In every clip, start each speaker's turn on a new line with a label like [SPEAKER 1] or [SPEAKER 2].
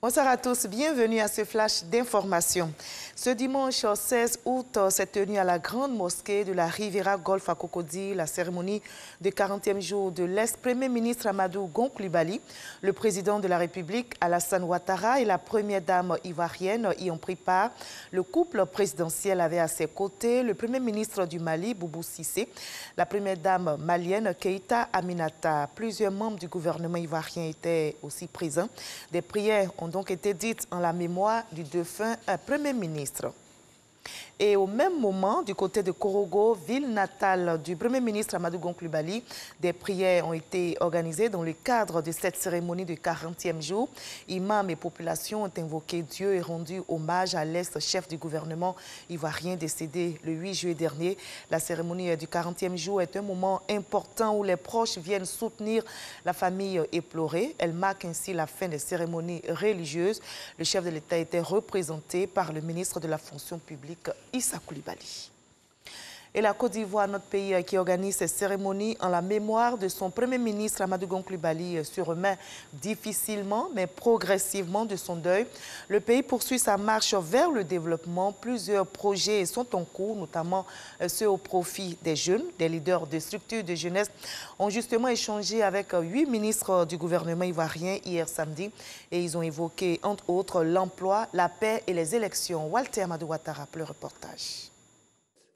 [SPEAKER 1] Bonsoir à tous, bienvenue à ce flash d'information. Ce dimanche 16 août s'est tenue à la grande mosquée de la Riviera Golf à Cocody la cérémonie de 40e jour de l'ex-premier ministre Amadou Gon Coulibaly. Le président de la République Alassane Ouattara et la première dame ivoirienne y ont pris part. Le couple présidentiel avait à ses côtés le premier ministre du Mali, Boubou Cissé, la première dame malienne Keïta Aminata. Plusieurs membres du gouvernement ivoirien étaient aussi présents. Des prières ont donc été dites en la mémoire du défunt Premier ministre. Et au même moment, du côté de Korogo, ville natale du Premier ministre Amadou Gon Coulibaly, des prières ont été organisées dans le cadre de cette cérémonie du 40e jour. Imams et populations ont invoqué Dieu et rendu hommage à l'ex-chef du gouvernement ivoirien décédé le 8 juillet dernier. La cérémonie du 40e jour est un moment important où les proches viennent soutenir la famille éplorée. Elle marque ainsi la fin des cérémonies religieuses. Le chef de l'État était représenté par le ministre de la fonction publique, Issa Coulibaly. Et la Côte d'Ivoire, notre pays qui organise ces cérémonies en la mémoire de son Premier ministre Amadou Gon Coulibaly, se remet difficilement mais progressivement de son deuil. Le pays poursuit sa marche vers le développement. Plusieurs projets sont en cours, notamment ceux au profit des jeunes. Des leaders de structures de jeunesse ont justement échangé avec 8 ministres du gouvernement ivoirien hier samedi et ils ont évoqué entre autres l'emploi, la paix et les élections. Walter Amadou Ouattara pour le reportage.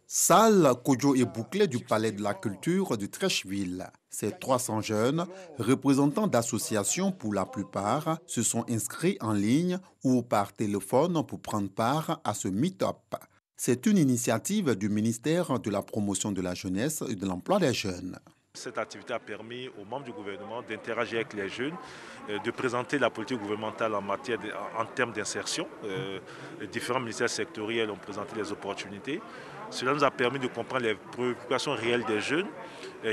[SPEAKER 2] Salle, Kodjo et bouclée du Palais de la Culture de Treichville. Ces 300 jeunes, représentants d'associations pour la plupart, se sont inscrits en ligne ou par téléphone pour prendre part à ce meet-up. C'est une initiative du ministère de la Promotion de la Jeunesse et de l'Emploi des Jeunes.
[SPEAKER 3] Cette activité a permis aux membres du gouvernement d'interagir avec les jeunes, de présenter la politique gouvernementale en termes d'insertion. Les différents ministères sectoriels ont présenté les opportunités. Cela nous a permis de comprendre les préoccupations réelles des jeunes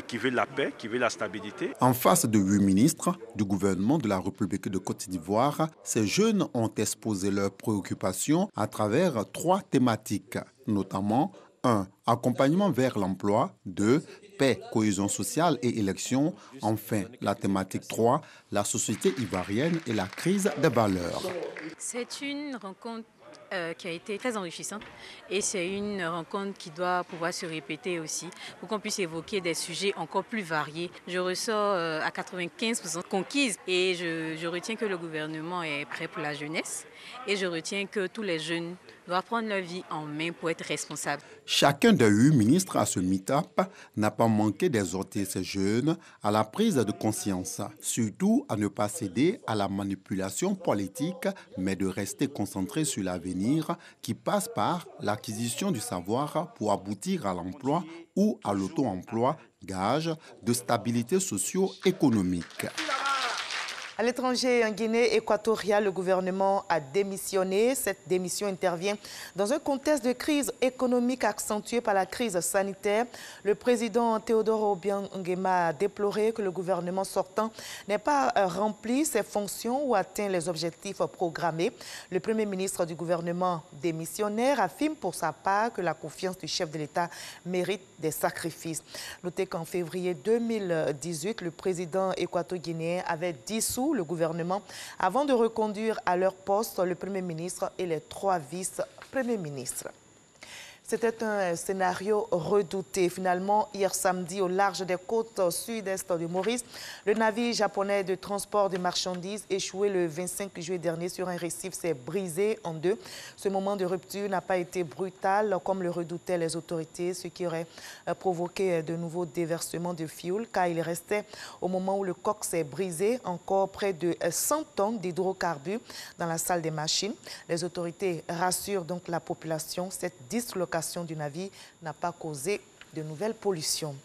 [SPEAKER 3] qui veulent la paix, qui veulent la stabilité.
[SPEAKER 2] En face de 8 ministres du gouvernement de la République de Côte d'Ivoire, ces jeunes ont exposé leurs préoccupations à travers 3 thématiques, notamment 1. Accompagnement vers l'emploi, 2. Paix, cohésion sociale et élections. Enfin, la thématique 3, la société ivoirienne et la crise des valeurs.
[SPEAKER 4] C'est une rencontre qui a été très enrichissante et c'est une rencontre qui doit pouvoir se répéter aussi pour qu'on puisse évoquer des sujets encore plus variés. Je ressors à 95% conquise et je retiens que le gouvernement est prêt pour la jeunesse et je retiens que tous les jeunes doivent prendre leur vie en main pour être responsables.
[SPEAKER 2] Chacun des 8 ministres à ce meet-up n'a pas manqué d'exhorter ces jeunes à la prise de conscience, surtout à ne pas céder à la manipulation politique, mais de rester concentrés sur l'avenir qui passe par l'acquisition du savoir pour aboutir à l'emploi ou à l'auto-emploi, gage de stabilité socio-économique.
[SPEAKER 1] À l'étranger, en Guinée équatoriale, le gouvernement a démissionné. Cette démission intervient dans un contexte de crise économique accentuée par la crise sanitaire. Le président Théodore Obiang Nguema a déploré que le gouvernement sortant n'ait pas rempli ses fonctions ou atteint les objectifs programmés. Le premier ministre du gouvernement démissionnaire affirme pour sa part que la confiance du chef de l'État mérite des sacrifices. Notez qu'en février 2018, le président équato-guinéen avait dissous le gouvernement avant de reconduire à leur poste le Premier ministre et les 3 vice-premiers ministres. C'était un scénario redouté. Finalement, hier samedi, au large des côtes sud-est de Maurice, le navire japonais de transport de marchandises échoué le 25 juillet dernier sur un récif s'est brisé en 2. Ce moment de rupture n'a pas été brutal comme le redoutaient les autorités, ce qui aurait provoqué de nouveaux déversements de fioul, car il restait, au moment où le coq s'est brisé, encore près de 100 tonnes d'hydrocarbures dans la salle des machines. Les autorités rassurent donc la population. Cette dislocation du navire n'a pas causé de nouvelles pollutions.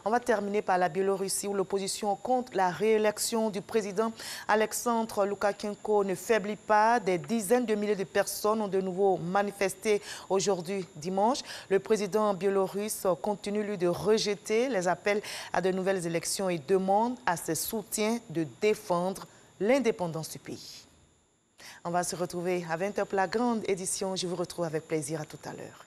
[SPEAKER 1] On va terminer par la Biélorussie où l'opposition contre la réélection du président Alexandre Loukachenko ne faiblit pas. Des dizaines de milliers de personnes ont de nouveau manifesté aujourd'hui dimanche. Le président biélorusse continue lui de rejeter les appels à de nouvelles élections et demande à ses soutiens de défendre l'indépendance du pays. On va se retrouver à 20h pour la grande édition. Je vous retrouve avec plaisir à tout à l'heure.